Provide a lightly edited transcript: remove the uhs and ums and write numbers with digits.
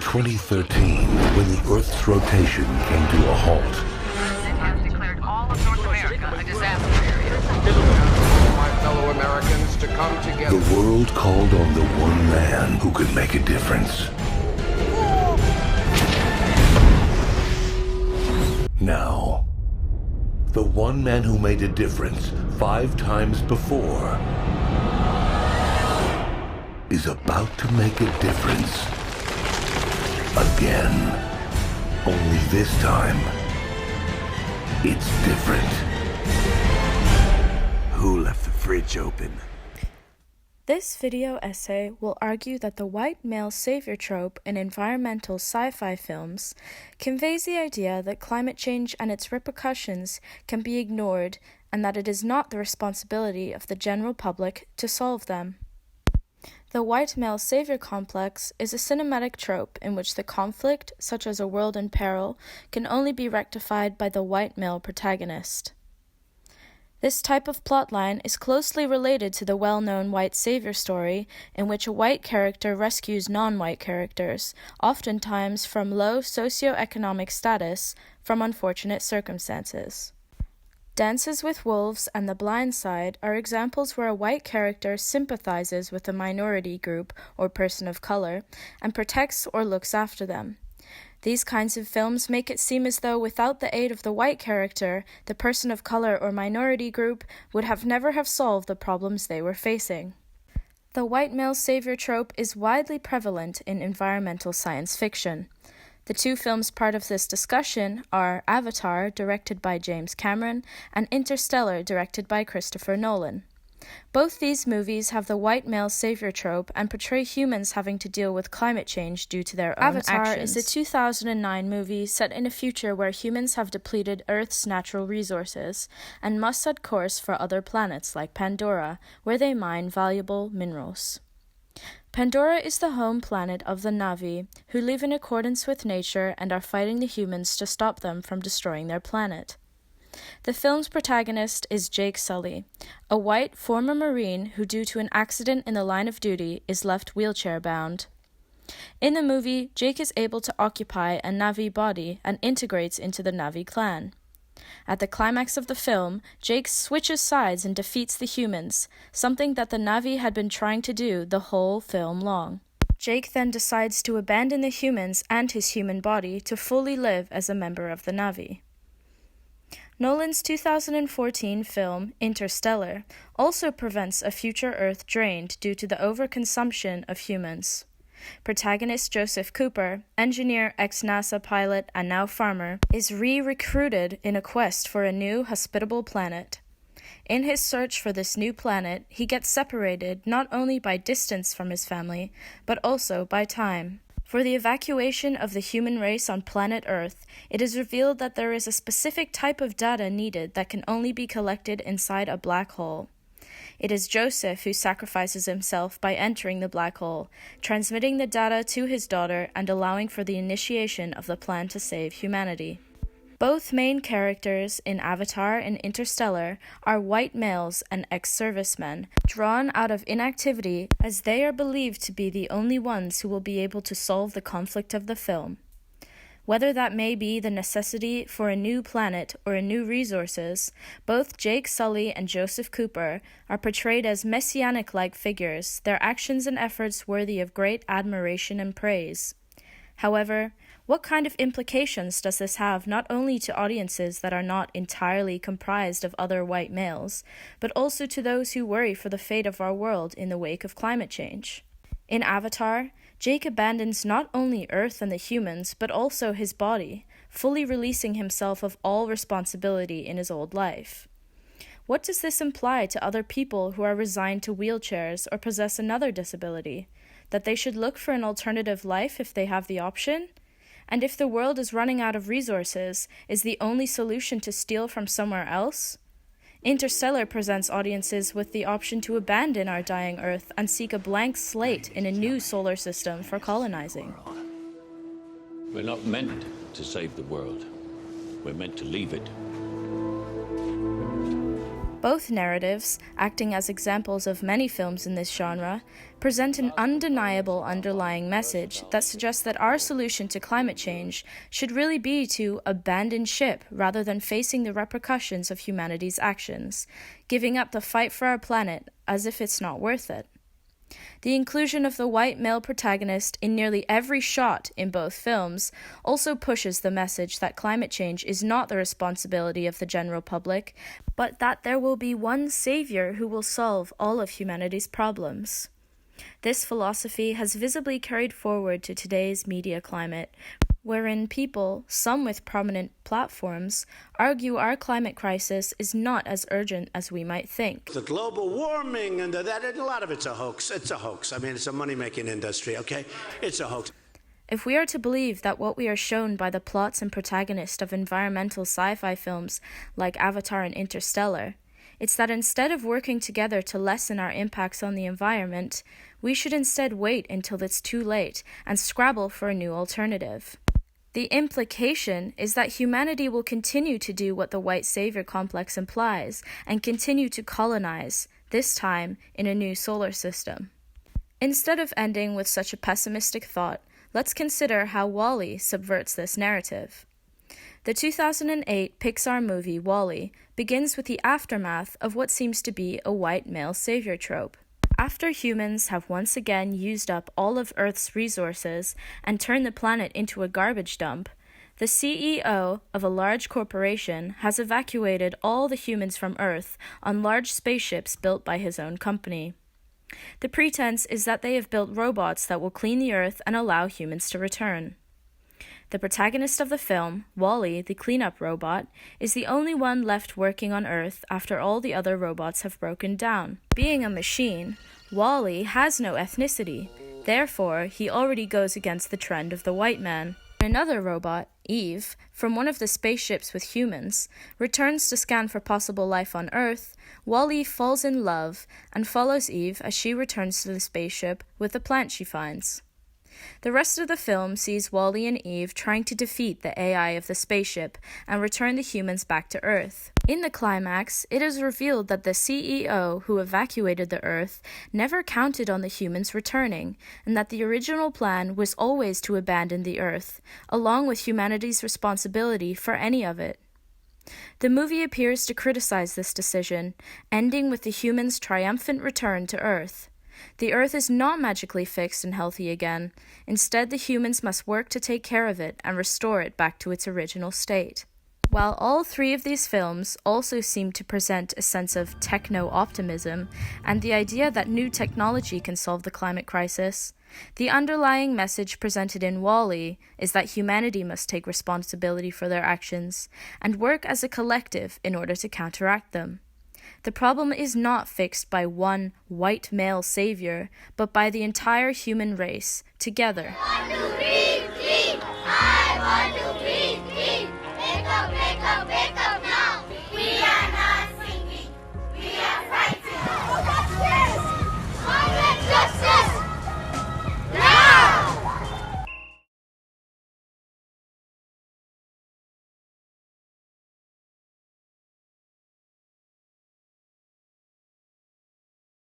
2013, when the Earth's rotation came to a halt, It has declared all of North America a disaster area. All my fellow Americans to come together. the world called on the one man who could make a difference. Now, the one man who made a difference 5 times before is about to make a difference again. Only this time, it's different. Who left the fridge open? This video essay will argue that the white male savior trope in environmental sci-fi films conveys the idea that climate change and its repercussions can be ignored and that it is not the responsibility of the general public to solve them. The white male savior complex is a cinematic trope in which the conflict, such as a world in peril, can only be rectified by the white male protagonist. This type of plotline is closely related to the well-known white savior story, in which a white character rescues non-white characters, oftentimes from low socioeconomic status, from unfortunate circumstances. Dances with Wolves and The Blind Side are examples where a white character sympathizes with a minority group or person of color and protects or looks after them. These kinds of films make it seem as though without the aid of the white character, the person of color or minority group would never have solved the problems they were facing. The white male savior trope is widely prevalent in environmental science fiction. The 2 films part of this discussion are Avatar, directed by James Cameron, and Interstellar, directed by Christopher Nolan. Both these movies have the white male savior trope and portray humans having to deal with climate change due to their own actions. Avatar is a 2009 movie set in a future where humans have depleted Earth's natural resources and must set course for other planets like Pandora, where they mine valuable minerals. Pandora is the home planet of the Na'vi, who live in accordance with nature and are fighting the humans to stop them from destroying their planet. The film's protagonist is Jake Sully, a white former Marine who, due to an accident in the line of duty, is left wheelchair-bound. In the movie, Jake is able to occupy a Na'vi body and integrates into the Na'vi clan. At the climax of the film, Jake switches sides and defeats the humans, something that the Na'vi had been trying to do the whole film long. Jake then decides to abandon the humans and his human body to fully live as a member of the Na'vi. Nolan's 2014 film, Interstellar, also prevents a future Earth drained due to the overconsumption of humans. Protagonist Joseph Cooper, engineer, ex-NASA pilot, and now farmer, is re-recruited in a quest for a new, hospitable planet. In his search for this new planet, he gets separated not only by distance from his family, but also by time. For the evacuation of the human race on planet Earth, it is revealed that there is a specific type of data needed that can only be collected inside a black hole. It is Joseph who sacrifices himself by entering the black hole, transmitting the data to his daughter and allowing for the initiation of the plan to save humanity. Both main characters in Avatar and Interstellar are white males and ex-servicemen, drawn out of inactivity as they are believed to be the only ones who will be able to solve the conflict of the film. Whether that may be the necessity for a new planet or a new resources, both Jake Sully and Joseph Cooper are portrayed as messianic-like figures, their actions and efforts worthy of great admiration and praise. However, what kind of implications does this have not only to audiences that are not entirely comprised of other white males, but also to those who worry for the fate of our world in the wake of climate change? In Avatar, Jake abandons not only Earth and the humans, but also his body, fully releasing himself of all responsibility in his old life. What does this imply to other people who are resigned to wheelchairs or possess another disability? That they should look for an alternative life if they have the option? And if the world is running out of resources, is the only solution to steal from somewhere else? Interstellar presents audiences with the option to abandon our dying Earth and seek a blank slate in a new solar system for colonizing. We're not meant to save the world. We're meant to leave it. Both narratives, acting as examples of many films in this genre, present an undeniable underlying message that suggests that our solution to climate change should really be to abandon ship rather than facing the repercussions of humanity's actions, giving up the fight for our planet as if it's not worth it. The inclusion of the white male protagonist in nearly every shot in both films also pushes the message that climate change is not the responsibility of the general public, but that there will be one savior who will solve all of humanity's problems. This philosophy has visibly carried forward to today's media climate, wherein people, some with prominent platforms, argue our climate crisis is not as urgent as we might think. The global warming and that, a lot of it's a hoax. It's a hoax. I mean, it's a money-making industry, okay? It's a hoax. If we are to believe that what we are shown by the plots and protagonists of environmental sci-fi films like Avatar and Interstellar, it's that instead of working together to lessen our impacts on the environment, we should instead wait until it's too late and scrabble for a new alternative. The implication is that humanity will continue to do what the white savior complex implies and continue to colonize, this time in a new solar system. Instead of ending with such a pessimistic thought, let's consider how WALL-E subverts this narrative. The 2008 Pixar movie WALL-E begins with the aftermath of what seems to be a white male savior trope. After humans have once again used up all of Earth's resources and turned the planet into a garbage dump, the CEO of a large corporation has evacuated all the humans from Earth on large spaceships built by his own company. The pretense is that they have built robots that will clean the Earth and allow humans to return. The protagonist of the film, WALL-E, the cleanup robot, is the only one left working on Earth after all the other robots have broken down. Being a machine, WALL-E has no ethnicity. Therefore, he already goes against the trend of the white man. Another robot, Eve, from one of the spaceships with humans, returns to scan for possible life on Earth. WALL-E falls in love and follows Eve as she returns to the spaceship with the plant she finds. The rest of the film sees WALL-E and Eve trying to defeat the AI of the spaceship and return the humans back to Earth. In the climax, it is revealed that the CEO who evacuated the Earth never counted on the humans returning, and that the original plan was always to abandon the Earth, along with humanity's responsibility for any of it. The movie appears to criticize this decision, ending with the humans' triumphant return to Earth. The Earth is not magically fixed and healthy again. Instead, the humans must work to take care of it and restore it back to its original state. While all three of these films also seem to present a sense of techno-optimism and the idea that new technology can solve the climate crisis, the underlying message presented in WALL-E is that humanity must take responsibility for their actions and work as a collective in order to counteract them. The problem is not fixed by one white male savior, but by the entire human race, together. I want to be clean. I want to